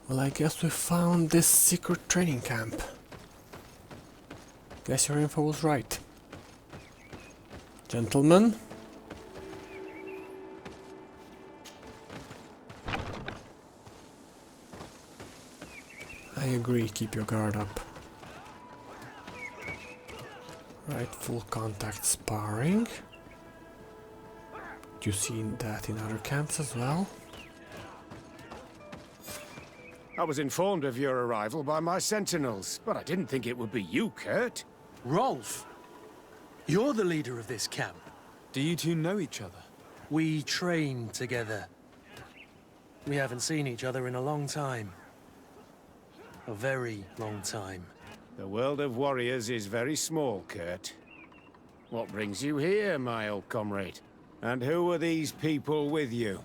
Well, I guess we found this secret training camp. Guess your info was right. Gentlemen? I agree, keep your guard up. Right, full contact sparring. You seen that in other camps as well? I was informed of your arrival by my sentinels, but I didn't think it would be you, Kurt. Rolf, you're the leader of this camp. Do you two know each other? We train together. We haven't seen each other in a long time. A very long time. The world of warriors is very small, Kurt. What brings you here, my old comrade? And who are these people with you?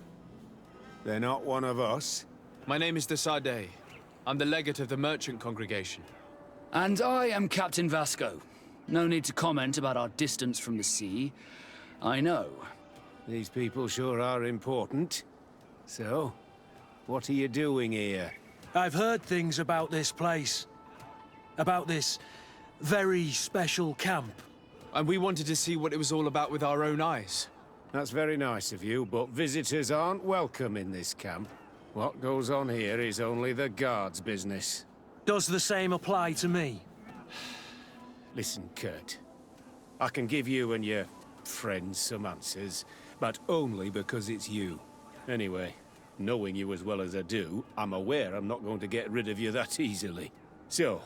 They're not one of us? My name is Desade. I'm the legate of the merchant congregation. And I am Captain Vasco. No need to comment about our distance from the sea. I know. These people sure are important. So, what are you doing here? I've heard things about this place. About this very special camp. And we wanted to see what it was all about with our own eyes. That's very nice of you, but visitors aren't welcome in this camp. What goes on here is only the guards' business. Does the same apply to me? Listen, Kurt. I can give you and your friends some answers, but only because it's you. Anyway, knowing you as well as I do, I'm aware I'm not going to get rid of you that easily. So,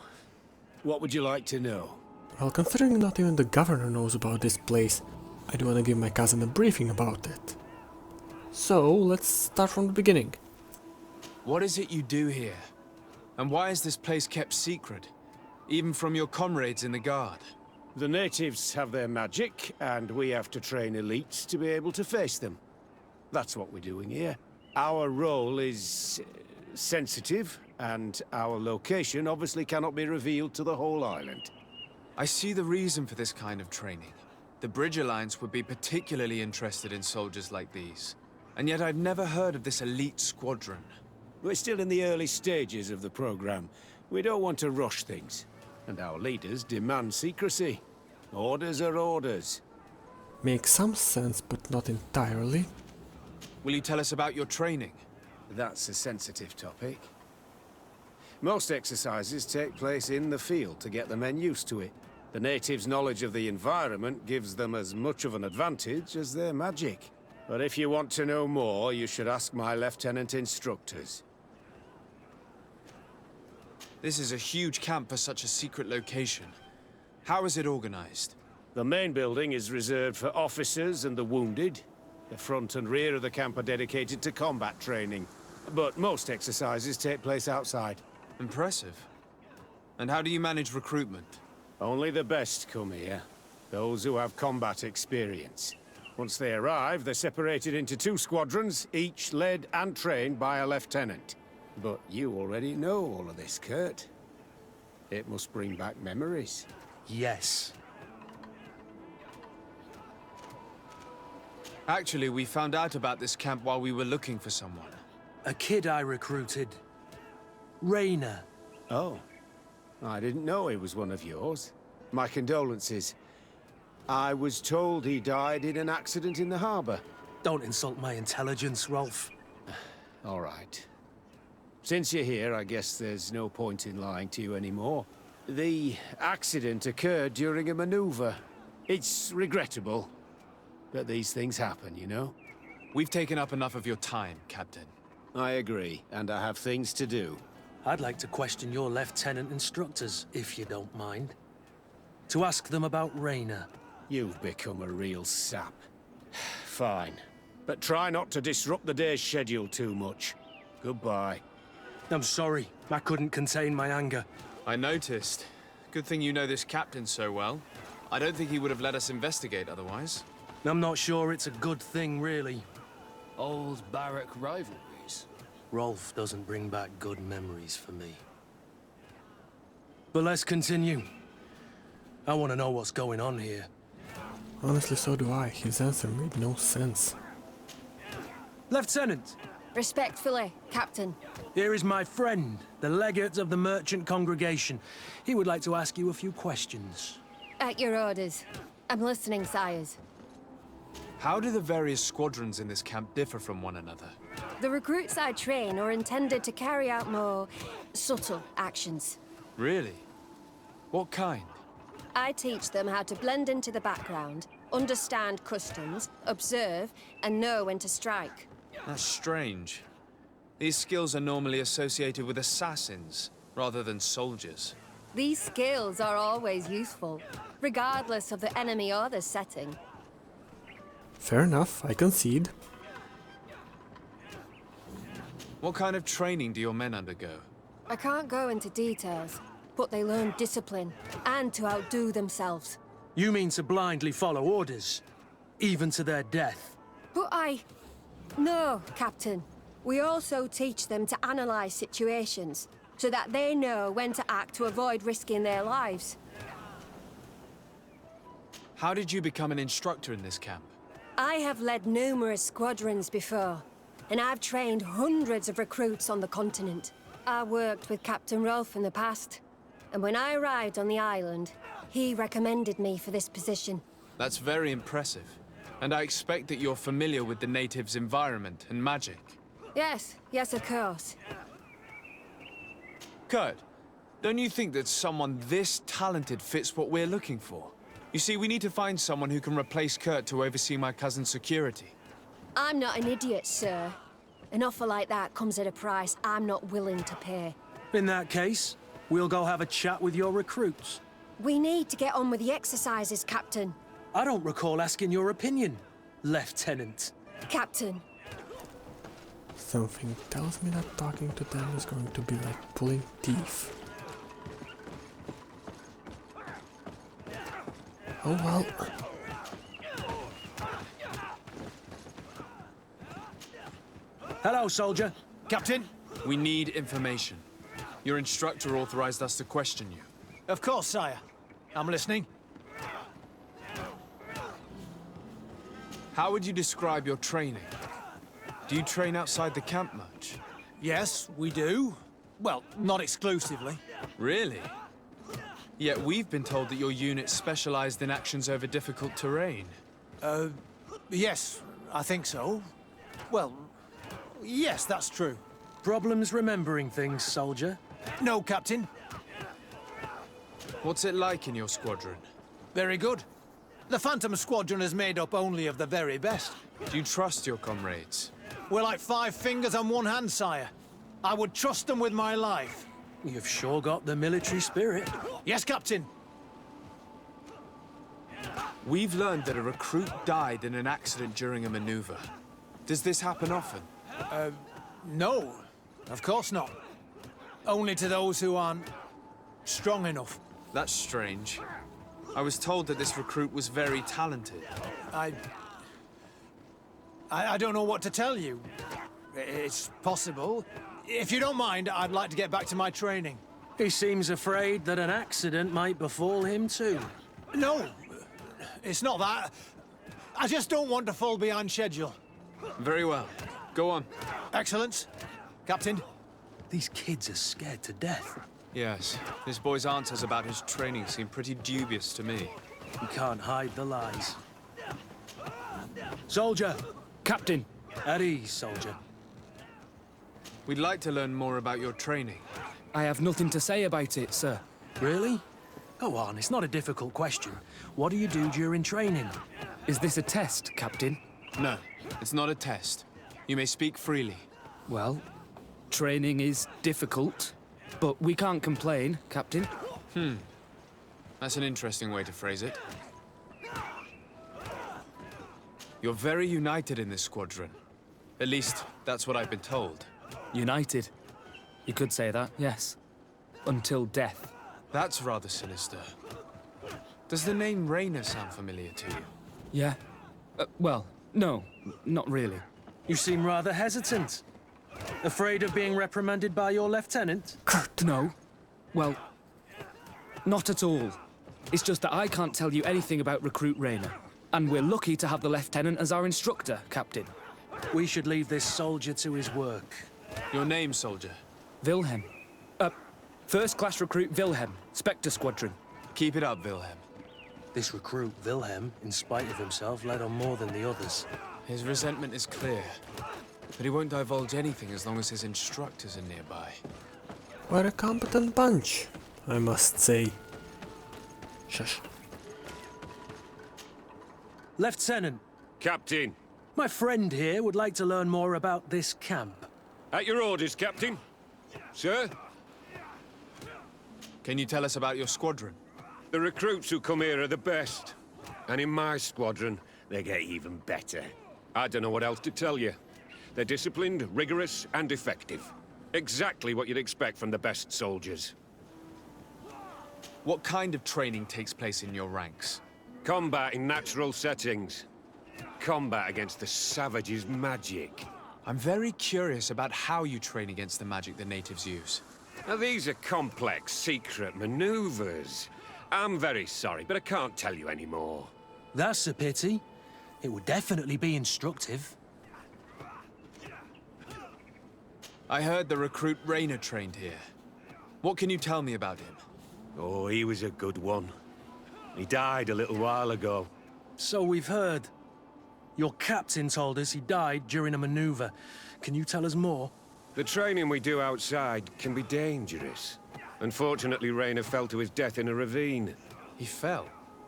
what would you like to know? Well, considering not even the governor knows about this place, I do want to give my cousin a briefing about it. So, let's start from the beginning. What is it you do here? And why is this place kept secret? Even from your comrades in the guard? The natives have their magic, and we have to train elites to be able to face them. That's what we're doing here. Our role is sensitive, and our location obviously cannot be revealed to the whole island. I see the reason for this kind of training. The Bridge Alliance would be particularly interested in soldiers like these. And yet I'd never heard of this elite squadron. We're still in the early stages of the program. We don't want to rush things. And our leaders demand secrecy. Orders are orders. Makes some sense, but not entirely. Will you tell us about your training? That's a sensitive topic. Most exercises take place in the field to get the men used to it. The natives' knowledge of the environment gives them as much of an advantage as their magic. But if you want to know more, you should ask my lieutenant instructors. This is a huge camp for such a secret location. How is it organized? The main building is reserved for officers and the wounded. The front and rear of the camp are dedicated to combat training. But most exercises take place outside. Impressive. And how do you manage recruitment? Only the best come here. Those who have combat experience. Once they arrive, they're separated into 2 squadrons, each led and trained by a lieutenant. But you already know all of this, Kurt. It must bring back memories. Yes. Actually, we found out about this camp while we were looking for someone. A kid I recruited. Rainer. Oh. I didn't know he was one of yours. My condolences. I was told he died in an accident in the harbor. Don't insult my intelligence, Rolf. All right. Since you're here, I guess there's no point in lying to you anymore. The accident occurred during a maneuver. It's regrettable, but these things happen, you know? We've taken up enough of your time, Captain. I agree, and I have things to do. I'd like to question your lieutenant instructors, if you don't mind. To ask them about Rainer. You've become a real sap. Fine. But try not to disrupt the day's schedule too much. Goodbye. I'm sorry. I couldn't contain my anger. I noticed. Good thing you know this captain so well. I don't think he would have let us investigate otherwise. I'm not sure it's a good thing, really. Old barrack rivalries. Rolf doesn't bring back good memories for me. But let's continue. I want to know what's going on here. Honestly, so do I. His answer made no sense. Lieutenant, Respectfully, Captain. Here is my friend, the legate of the merchant congregation. He would like to ask you a few questions. At your orders. I'm listening, sires. How do the various squadrons in this camp differ from one another? The recruits I train are intended to carry out more subtle actions. Really? What kind? I teach them how to blend into the background, understand customs, observe, and know when to strike. That's strange. These skills are normally associated with assassins, rather than soldiers. These skills are always useful, regardless of the enemy or the setting. Fair enough, I concede. What kind of training do your men undergo? I can't go into details, but they learn discipline and to outdo themselves. You mean to blindly follow orders, even to their death? But No, Captain. We also teach them to analyze situations, so that they know when to act to avoid risking their lives. How did you become an instructor in this camp? I have led numerous squadrons before, and I've trained hundreds of recruits on the continent. I worked with Captain Rolfe in the past, and when I arrived on the island, he recommended me for this position. That's very impressive. And I expect that you're familiar with the natives' environment and magic. Yes, of course. Kurt, don't you think that someone this talented fits what we're looking for? You see, we need to find someone who can replace Kurt to oversee my cousin's security. I'm not an idiot, sir. An offer like that comes at a price I'm not willing to pay. In that case, we'll go have a chat with your recruits. We need to get on with the exercises, Captain. I don't recall asking your opinion, Lieutenant. Captain. Something tells me that talking to them is going to be like pulling teeth. Oh well. Hello, soldier. Captain? We need information. Your instructor authorized us to question you. Of course, sire. I'm listening. How would you describe your training? Do you train outside the camp much? Yes, we do. Well, not exclusively. Really? Yet we've been told that your unit specialized in actions over difficult terrain. Yes, I think so. Well, yes, that's true. Problems remembering things, soldier? No, Captain. What's it like in your squadron? Very good. The Phantom Squadron is made up only of the very best. Do you trust your comrades? We're like 5 fingers on one hand, sire. I would trust them with my life. You've sure got the military spirit. Yes, Captain. We've learned that a recruit died in an accident during a maneuver. Does this happen often? No, of course not. Only to those who aren't strong enough. That's strange. I was told that this recruit was very talented. I don't know what to tell you. It's possible. If you don't mind, I'd like to get back to my training. He seems afraid that an accident might befall him too. No, it's not that. I just don't want to fall behind schedule. Very well. Go on. Excellence. Captain. These kids are scared to death. Yes, this boy's answers about his training seem pretty dubious to me. You can't hide the lies. Soldier! Captain! At ease, soldier. We'd like to learn more about your training. I have nothing to say about it, sir. Really? Go on, it's not a difficult question. What do you do during training? Is this a test, Captain? No, it's not a test. You may speak freely. Well, training is difficult, but we can't complain, Captain. That's an interesting way to phrase it. You're very united in this squadron. At least, that's what I've been told. United. You could say that, yes. Until death. That's rather sinister. Does the name Rainer sound familiar to you? Yeah. Well, no, not really. You seem rather hesitant. Afraid of being reprimanded by your lieutenant? Kurt! No. Well, not at all. It's just that I can't tell you anything about Recruit Rainer. And we're lucky to have the lieutenant as our instructor, Captain. We should leave this soldier to his work. Your name, soldier? Wilhelm. First-class recruit Wilhelm, Spectre Squadron. Keep it up, Wilhelm. This recruit, Wilhelm, in spite of himself, led on more than the others. His resentment is clear, but he won't divulge anything as long as his instructors are nearby. What a competent bunch, I must say. Shush. Lieutenant, Captain. my friend here would like to learn more about this camp. At your orders, Captain. Sir? Can you tell us about your squadron? The recruits who come here are the best. And in my squadron, they get even better. I don't know what else to tell you. They're disciplined, rigorous, and effective. Exactly what you'd expect from the best soldiers. What kind of training takes place in your ranks? Combat in natural settings. Combat against the savages' magic. I'm very curious about how you train against the magic the natives use. Now, these are complex, secret maneuvers. I'm very sorry, but I can't tell you anymore. That's a pity. It would definitely be instructive. I heard the recruit Rainer trained here. What can you tell me about him? Oh, he was a good one. He died a little while ago. So we've heard. Your captain told us he died during a maneuver. Can you tell us more? The training we do outside can be dangerous. Unfortunately, Rainer fell to his death in a ravine. He fell.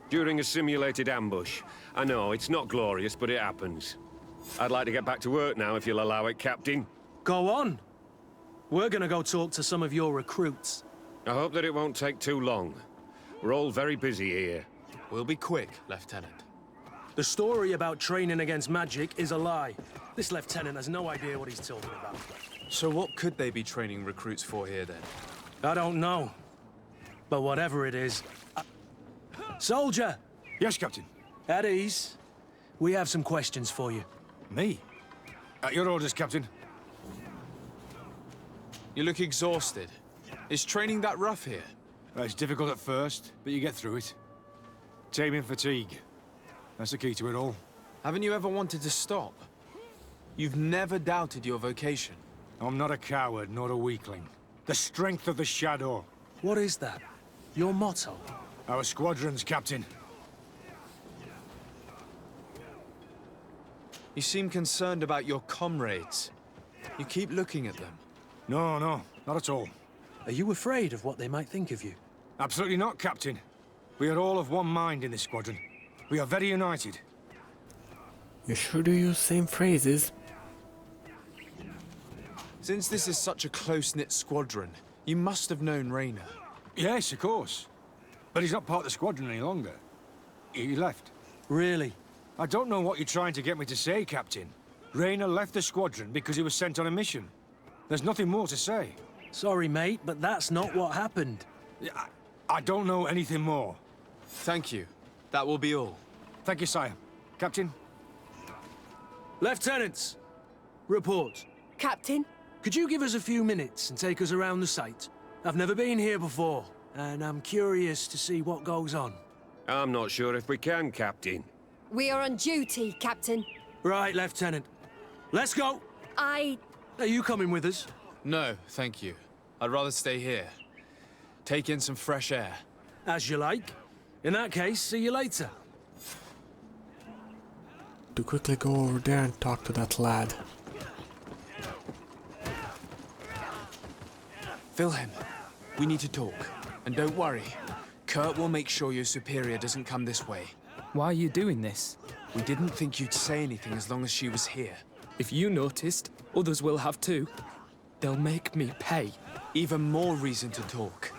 During a simulated ambush. I know, it's not glorious, but it happens. I'd like to get back to work now, if you'll allow it, Captain. Go on. We're gonna go talk to some of your recruits. I hope that it won't take too long. We're all very busy here. We'll be quick, Lieutenant. The story about training against magic is a lie. This lieutenant has no idea what he's talking about. So what could they be training recruits for here, then? I don't know. But whatever it is... Soldier! Yes, Captain. At ease. We have some questions for you. Me? At your orders, Captain. You look exhausted. Is training that rough here? It's difficult at first, but you get through it. Taming fatigue. That's the key to it all. Haven't you ever wanted to stop? You've never doubted your vocation. I'm not a coward, nor a weakling. The strength of the Shadow. What is that? Your motto? Our squadrons, Captain. You seem concerned about your comrades. You keep looking at them. No, not at all. Are you afraid of what they might think of you? Absolutely not, Captain. We are all of one mind in this squadron. We are very united. You sure do use same phrases. Since this is such a close-knit squadron, you must have known Rainer. Yes, of course. But he's not part of the squadron any longer. He left. Really? I don't know what you're trying to get me to say, Captain. Rainer left the squadron because he was sent on a mission. There's nothing more to say. Sorry, mate, but that's not what happened. I don't know anything more. Thank you. That will be all. Thank you, sire. Captain? Lieutenants! Report. Captain? Could you give us a few minutes and take us around the site? I've never been here before, and I'm curious to see what goes on. I'm not sure if we can, Captain. We are on duty, Captain. Right, Lieutenant. Let's go! Are you coming with us? No, thank you. I'd rather stay here. Take in some fresh air. As you like. In that case, see you later. To quickly go over there and talk to that lad. Wilhelm, we need to talk. And don't worry. Kurt will make sure your superior doesn't come this way. Why are you doing this? We didn't think you'd say anything as long as she was here. If you noticed, others will have too. They'll make me pay. Even more reason to talk.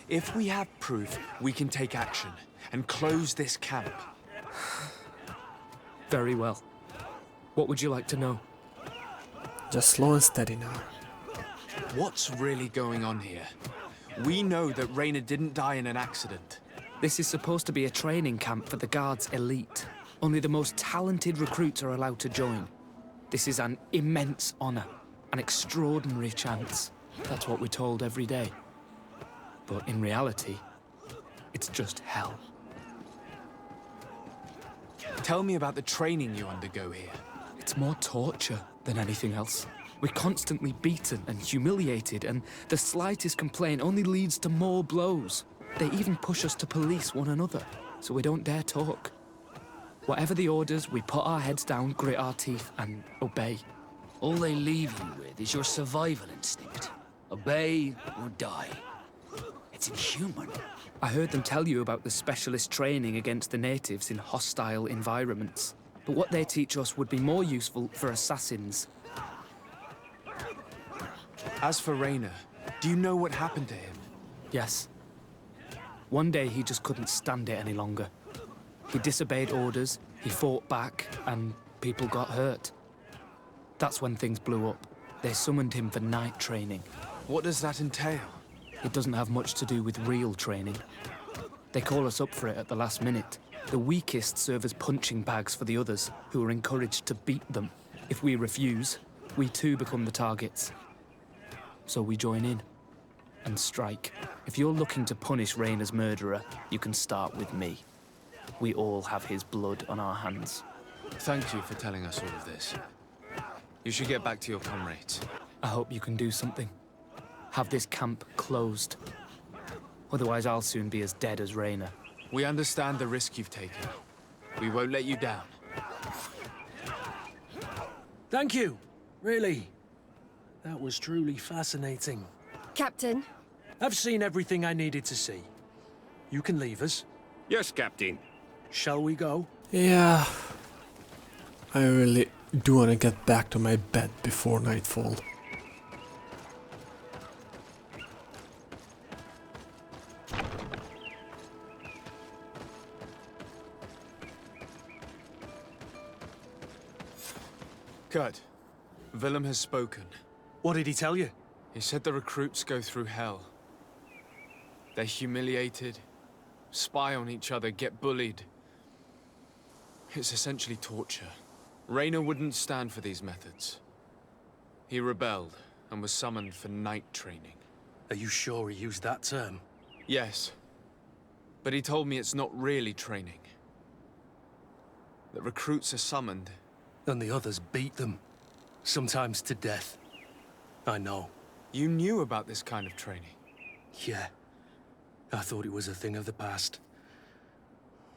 If we have proof, we can take action and close this camp. Very well. What would you like to know? Just slow and steady now. What's really going on here? We know that Rainer didn't die in an accident. This is supposed to be a training camp for the Guard's elite. Only the most talented recruits are allowed to join. This is an immense honor, an extraordinary chance. That's what we're told every day. But in reality, it's just hell. Tell me about the training you undergo here. It's more torture than anything else. We're constantly beaten and humiliated, and the slightest complaint only leads to more blows. They even push us to police one another, so we don't dare talk. Whatever the orders, we put our heads down, grit our teeth, and obey. All they leave you with is your survival instinct. Obey or die. It's inhuman. I heard them tell you about the specialist training against the natives in hostile environments. But what they teach us would be more useful for assassins. As for Rainer, do you know what happened to him? Yes. One day he just couldn't stand it any longer. He disobeyed orders, he fought back, and people got hurt. That's when things blew up. They summoned him for night training. What does that entail? It doesn't have much to do with real training. They call us up for it at the last minute. The weakest serve as punching bags for the others, who are encouraged to beat them. If we refuse, we too become the targets. So we join in and strike. If you're looking to punish Rainer's murderer, you can start with me. We all have his blood on our hands. Thank you for telling us all of this. You should get back to your comrades. I hope you can do something. Have this camp closed. Otherwise, I'll soon be as dead as Rainer. We understand the risk you've taken. We won't let you down. Thank you. Really. That was truly fascinating. Captain, I've seen everything I needed to see. You can leave us. Yes, Captain. Shall we go? Yeah. I really do want to get back to my bed before nightfall. Good. Willem has spoken. What did he tell you? He said the recruits go through hell. They're humiliated, spy on each other, get bullied. It's essentially torture. Rainer wouldn't stand for these methods. He rebelled and was summoned for night training. Are you sure he used that term? Yes, but he told me it's not really training. That recruits are summoned. And the others beat them. Sometimes to death. I know. You knew about this kind of training? Yeah. I thought it was a thing of the past.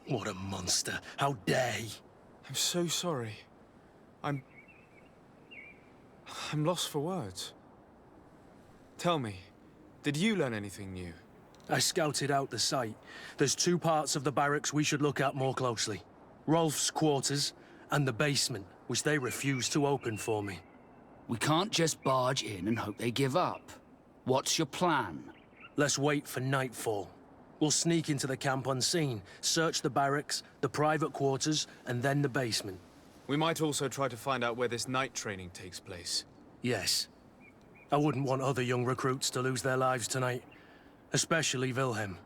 What a monster. How dare he? I'm so sorry. I'm lost for words. Tell me, did you learn anything new? I scouted out the site. There's two parts of the barracks we should look at more closely. Rolf's quarters and the basement, which they refuse to open for me. We can't just barge in and hope they give up. What's your plan? Let's wait for nightfall. We'll sneak into the camp unseen, search the barracks, the private quarters, and then the basement. We might also try to find out where this night training takes place. Yes. I wouldn't want other young recruits to lose their lives tonight. Especially Wilhelm.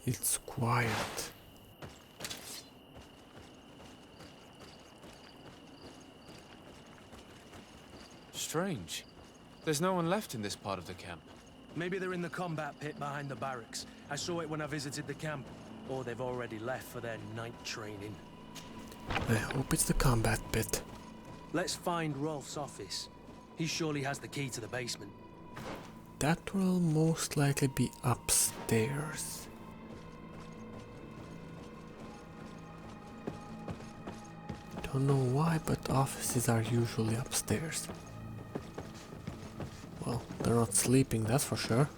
It's quiet. Strange. There's no one left in this part of the camp. Maybe they're in the combat pit behind the barracks. I saw it when I visited the camp. Or they've already left for their night training. I hope it's the combat pit. Let's find Rolf's office. He surely has the key to the basement. That will most likely be upstairs. Don't know why, but offices are usually upstairs. Well, they're not sleeping, that's for sure.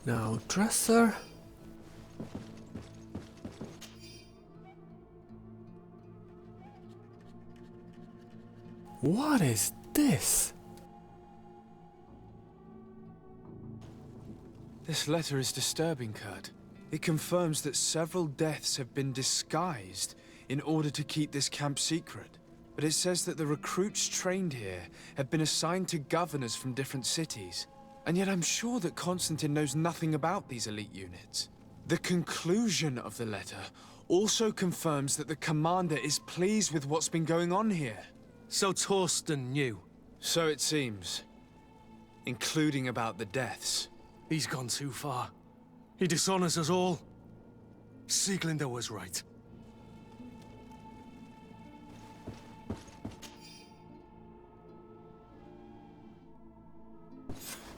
Now, dresser. What is this? This letter is disturbing, Kurt. It confirms that several deaths have been disguised in order to keep this camp secret. But it says that the recruits trained here have been assigned to governors from different cities. And yet I'm sure that Constantine knows nothing about these elite units. The conclusion of the letter also confirms that the commander is pleased with what's been going on here. So Torsten knew. So it seems. Including about the deaths. He's gone too far. He dishonors us all. Sieglinder was right.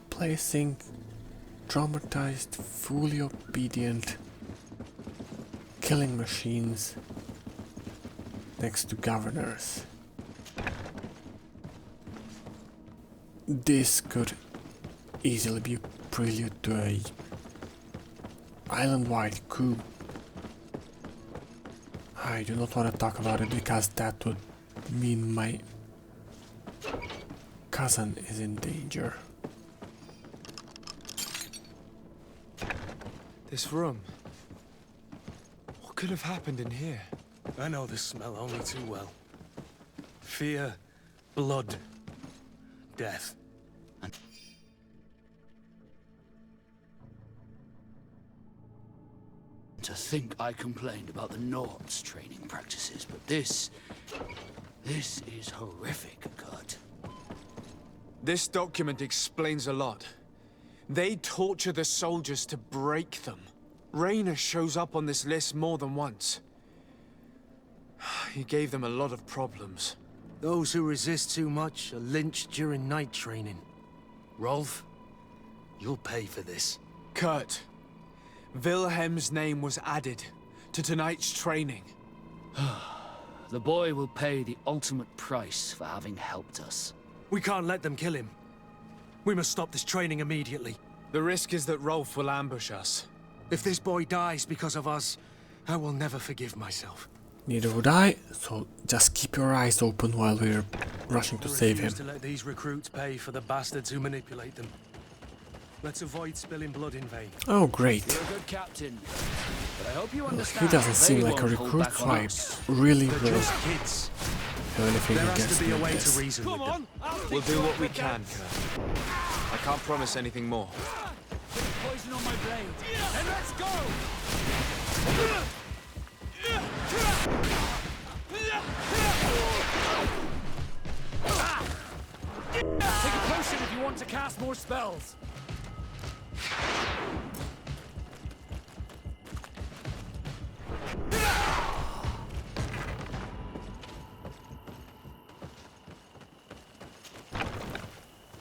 Placing traumatized, fully obedient killing machines next to governors. This could easily be a prelude to a island-wide coup. I do not want to talk about it because that would mean my cousin is in danger. This room. What could have happened in here? I know this smell only too well. Fear, blood, death. To think I complained about the Nord's training practices, but this is horrific, God. This document explains a lot. They torture the soldiers to break them. Rayner shows up on this list more than once. He gave them a lot of problems. Those who resist too much are lynched during night training. Rolf, you'll pay for this. Kurt, Wilhelm's name was added to tonight's training. The boy will pay the ultimate price for having helped us. We can't let them kill him. We must stop this training immediately. The risk is that Rolf will ambush us. If this boy dies because of us, I will never forgive myself. Neither would I, so just keep your eyes open while we're rushing to save him. I refuse to let these recruits pay for the bastards who manipulate them. Let's avoid spilling blood in vain. Oh, great. You're a good captain, but I hope you Well, understand. he doesn't seem they like a won't hold recruit, back so on I us. really They're will just kids. have anything There has against to be a me way with to this. reason with them. We'll do what we can, Kurt. I can't promise anything more. Poison on my blade, and let's go! Take a potion if you want to cast more spells.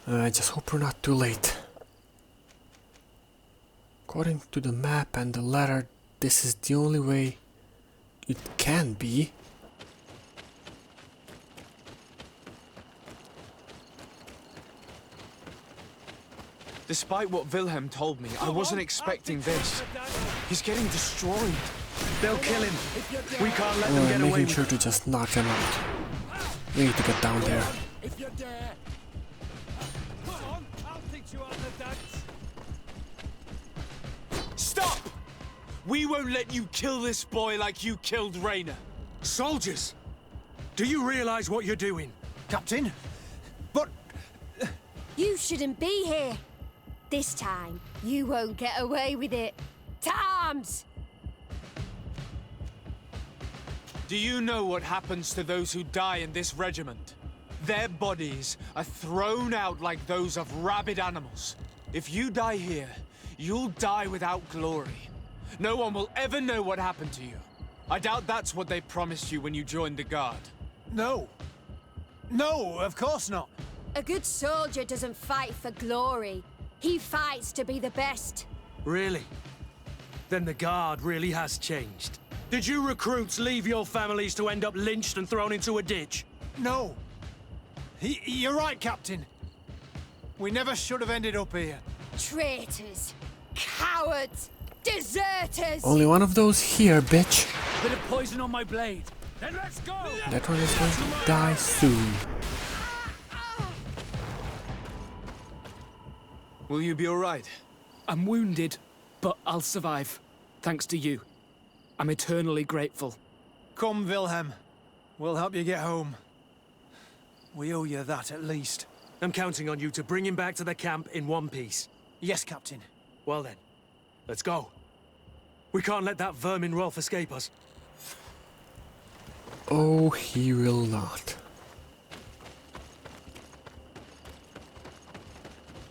I just hope we're not too late. According to the map and the letter, this is the only way it can be. Despite what Wilhelm told me, I wasn't expecting this. He's getting destroyed. They'll kill him. We can't let them We're get away making with sure to just knock them out. We need to get down there. If you dare. Come on, I'll teach you how to dance. Stop! We won't let you kill this boy like you killed Rayner. Soldiers! Do you realize what you're doing? Captain? But... You shouldn't be here. This time, you won't get away with it. Tams! Do you know what happens to those who die in this regiment? Their bodies are thrown out like those of rabid animals. If you die here, you'll die without glory. No one will ever know what happened to you. I doubt that's what they promised you when you joined the Guard. No. No, of course not. A good soldier doesn't fight for glory. He fights to be the best. Really? Then the Guard really has changed. Did you recruits leave your families to end up lynched and thrown into a ditch? No. You're right, Captain. We never should have ended up here. Traitors, cowards, deserters! Only one of those here, bitch. Bit of poison on my blade. Then let's go! That one is going to die soon. Will you be alright? I'm wounded, but I'll survive. Thanks to you. I'm eternally grateful. Come, Wilhelm. We'll help you get home. We owe you that at least. I'm counting on you to bring him back to the camp in one piece. Yes, Captain. Well then, let's go. We can't let that vermin Rolf escape us. Oh, he will not.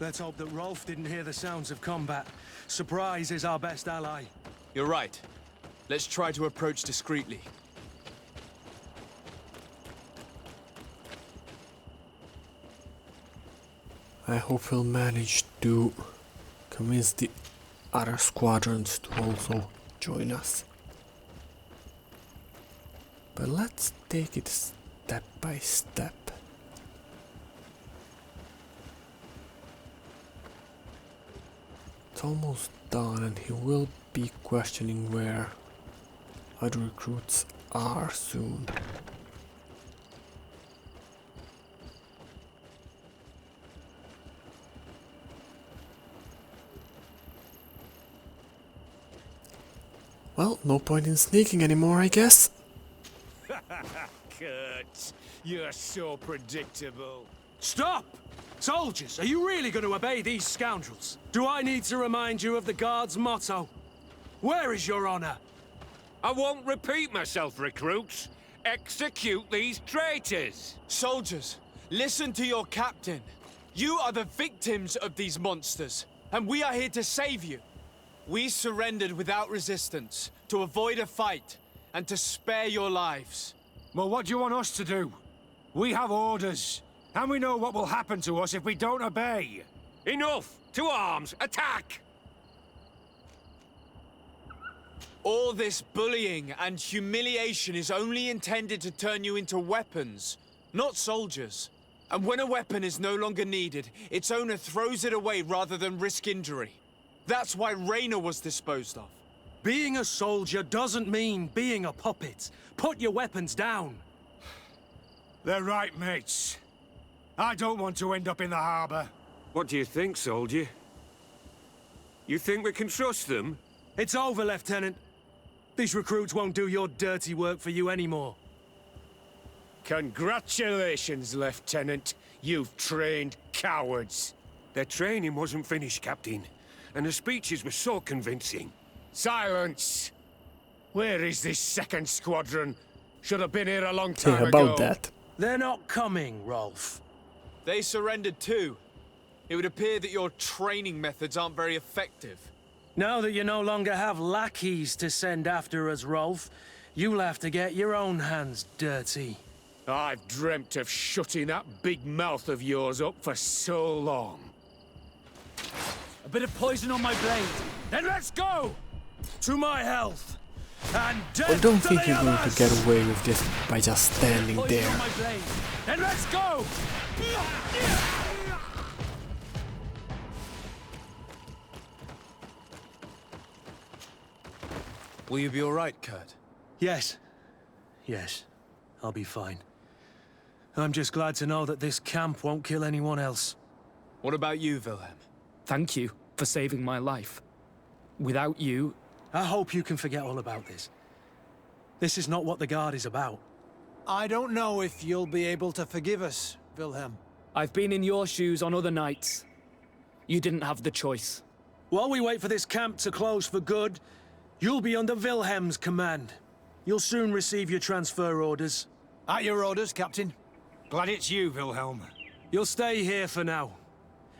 Let's hope that Rolf didn't hear the sounds of combat, Surprise is our best ally. You're right. Let's try to approach discreetly. I hope we'll manage to convince the other squadrons to also join us. But let's take it step by step. It's almost done and he will be questioning where other recruits are soon. Well, no point in sneaking anymore, I guess. Kurt, you're so predictable. Stop! Soldiers, are you really going to obey these scoundrels? Do I need to remind you of the Guard's motto? Where is your honor? I won't repeat myself, recruits. Execute these traitors! Soldiers, listen to your captain. You are the victims of these monsters, and we are here to save you. We surrendered without resistance, to avoid a fight, and to spare your lives. Well, what do you want us to do? We have orders, and we know what will happen to us if we don't obey. Enough! To arms! Attack! All this bullying and humiliation is only intended to turn you into weapons, not soldiers. And when a weapon is no longer needed, its owner throws it away rather than risk injury. That's why Raina was disposed of. Being a soldier doesn't mean being a puppet. Put your weapons down. They're right, mates. I don't want to end up in the harbor. What do you think, soldier? You think we can trust them? It's over, Lieutenant. These recruits won't do your dirty work for you anymore. Congratulations, Lieutenant. You've trained cowards. Their training wasn't finished, Captain. And the speeches were so convincing. Silence! Where is this second squadron? Should have been here a long Say time about ago. that. They're not coming, Rolf. They surrendered too. It would appear that your training methods aren't very effective. Now that you no longer have lackeys to send after us, Rolf, you'll have to get your own hands dirty. I've dreamt of shutting that big mouth of yours up for so long. A bit of poison on my blade. Then let's go! To my health. And death I don't to think the you're going to others! get away with this by just standing Poison there. on my blade. Then let's go! Will you be all right, Kurt? Yes. Yes. I'll be fine. I'm just glad to know that this camp won't kill anyone else. What about you, Wilhelm? Thank you for saving my life. Without you... I hope you can forget all about this. This is not what the Guard is about. I don't know if you'll be able to forgive us, Wilhelm. I've been in your shoes on other nights. You didn't have the choice. While we wait for this camp to close for good, you'll be under Wilhelm's command. You'll soon receive your transfer orders. At your orders, Captain. Glad it's you, Wilhelm. You'll stay here for now.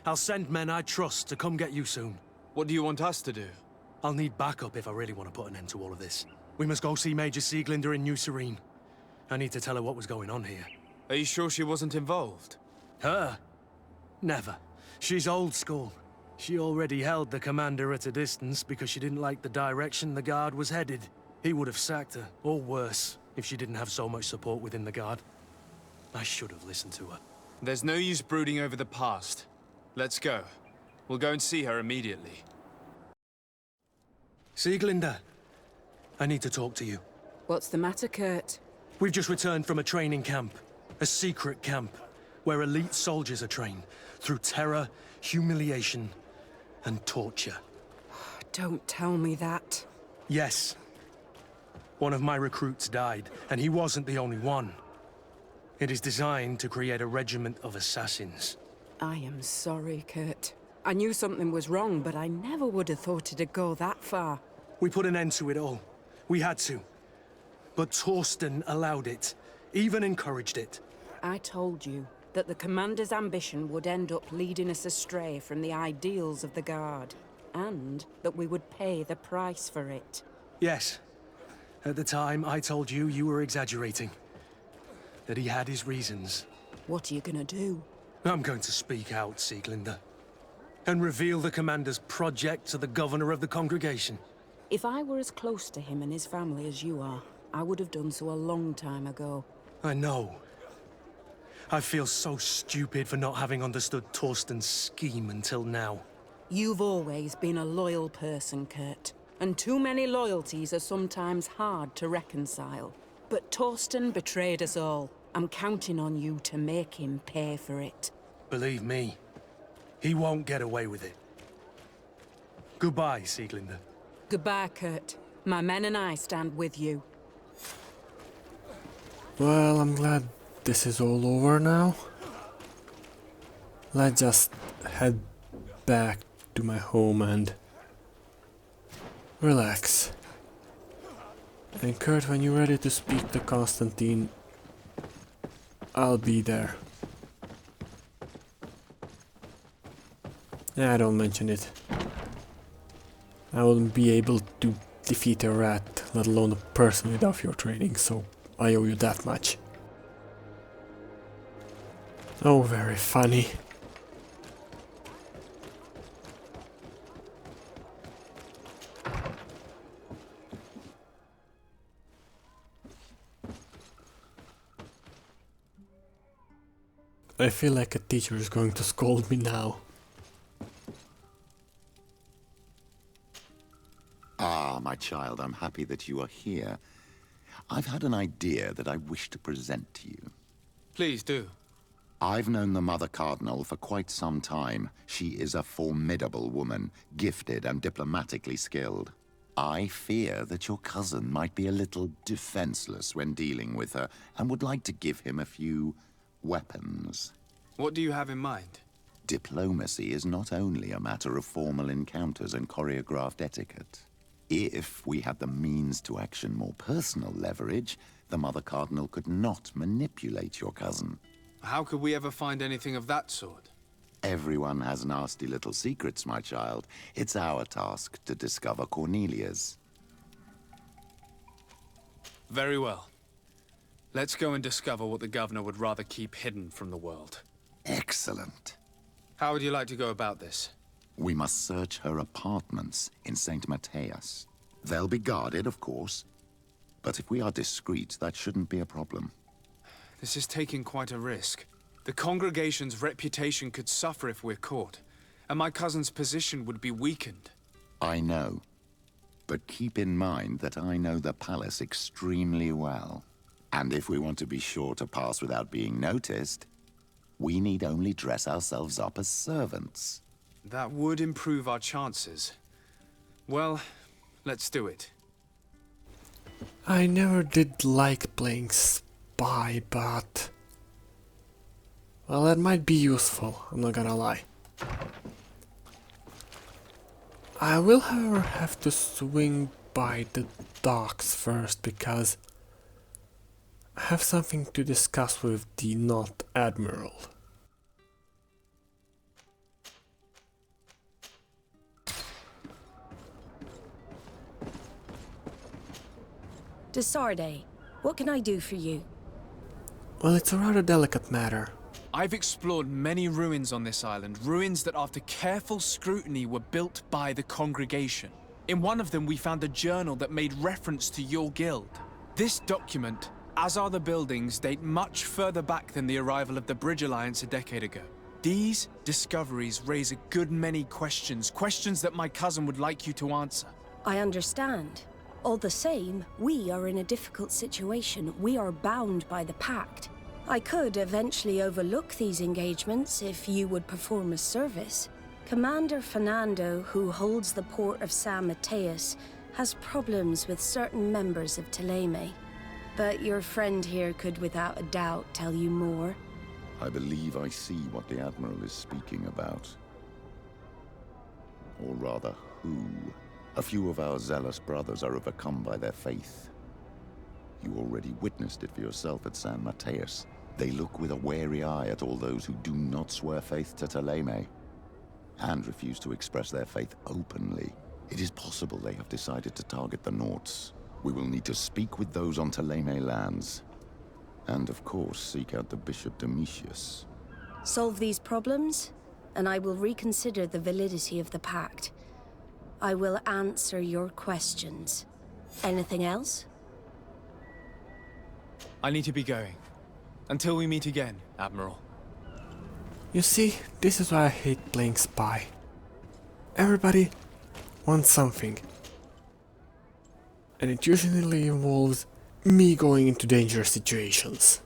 I'll send men I trust to come get you soon. What do you want us to do? I'll need backup if I really want to put an end to all of this. We must go see Major Sieglinder in New Serene. I need to tell her what was going on here. Are you sure she wasn't involved? Her? Never. She's old school. She already held the commander at a distance because she didn't like the direction the Guard was headed. He would have sacked her, or worse, if she didn't have so much support within the Guard. I should have listened to her. There's no use brooding over the past. Let's go. We'll go and see her immediately. Sieglinder, I need to talk to you. What's the matter, Kurt? We've just returned from a training camp. A secret camp, where elite soldiers are trained through terror, humiliation, and torture. Don't tell me that. Yes. One of my recruits died, and he wasn't the only one. It is designed to create a regiment of assassins. I am sorry, Kurt. I knew something was wrong, but I never would have thought it'd go that far. We put an end to it all. We had to. But Torsten allowed it, even encouraged it. I told you that the Commander's ambition would end up leading us astray from the ideals of the Guard. and that we would pay the price for it. Yes. At the time, I told you you were exaggerating. That he had his reasons. What are you gonna do? I'm going to speak out, Sieglinde. And reveal the commander's project to the governor of the congregation. If I were as close to him and his family as you are, I would have done so a long time ago. I know. I feel so stupid for not having understood Torsten's scheme until now. You've always been a loyal person, Kurt. And too many loyalties are sometimes hard to reconcile. But Torsten betrayed us all. I'm counting on you to make him pay for it. Believe me, he won't get away with it. Goodbye, Sieglinde. Goodbye, Kurt. My men and I stand with you. Well, I'm glad this is all over now. Let's just head back to my home and relax. And Kurt, when you're ready to speak to Constantine, I'll be there. Yeah, don't mention it. I wouldn't be able to defeat a rat, let alone a person without your training, so I owe you that much. Oh, very funny. I feel like a teacher is going to scold me now. Ah, my child, I'm happy that you are here. I've had an idea that I wish to present to you. Please do. I've known the Mother Cardinal for quite some time. She is a formidable woman, gifted and diplomatically skilled. I fear that your cousin might be a little defenseless when dealing with her, and would like to give him a few weapons. What do you have in mind? Diplomacy is not only a matter of formal encounters and choreographed etiquette. If we had the means to action more personal leverage, the Mother Cardinal could not manipulate your cousin. How could we ever find anything of that sort? Everyone has nasty little secrets, my child. It's our task to discover Cornelia's. Very well. Let's go and discover what the governor would rather keep hidden from the world. Excellent. How would you like to go about this? We must search her apartments in St. Matthias. They'll be guarded, of course. But if we are discreet, that shouldn't be a problem. This is taking quite a risk. The congregation's reputation could suffer if we're caught, and my cousin's position would be weakened. I know. But keep in mind that I know the palace extremely well. And if we want to be sure to pass without being noticed, we need only dress ourselves up as servants. That would improve our chances. Well, let's do it. I never did like playing spy, but... well, that might be useful, I'm not gonna lie. I will, however, have to swing by the docks first, because I have something to discuss with the not Admiral. Desarde, what can I do for you? Well, it's a rather delicate matter. I've explored many ruins on this island, ruins that after careful scrutiny were built by the congregation. In one of them we found a journal that made reference to your guild. This document, as are the buildings, date much further back than the arrival of the Bridge Alliance a decade ago. These discoveries raise a good many questions, questions that my cousin would like you to answer. I understand. All the same, we are in a difficult situation. We are bound by the pact. I could eventually overlook these engagements if you would perform a service. Commander Fernando, who holds the port of San Mateus, has problems with certain members of Teleme. But your friend here could without a doubt tell you more. I believe I see what the Admiral is speaking about. Or rather, who. A few of our zealous brothers are overcome by their faith. You already witnessed it for yourself at San Mateus. They look with a wary eye at all those who do not swear faith to Teleme. and refuse to express their faith openly. It is possible they have decided to target the Nauts. We will need to speak with those on Teleme lands. And of course, seek out the Bishop Domitius. Solve these problems, and I will reconsider the validity of the pact. I will answer your questions. Anything else? I need to be going. Until we meet again, Admiral. You see, this is why I hate playing spy. Everybody wants something. And it usually involves me going into dangerous situations.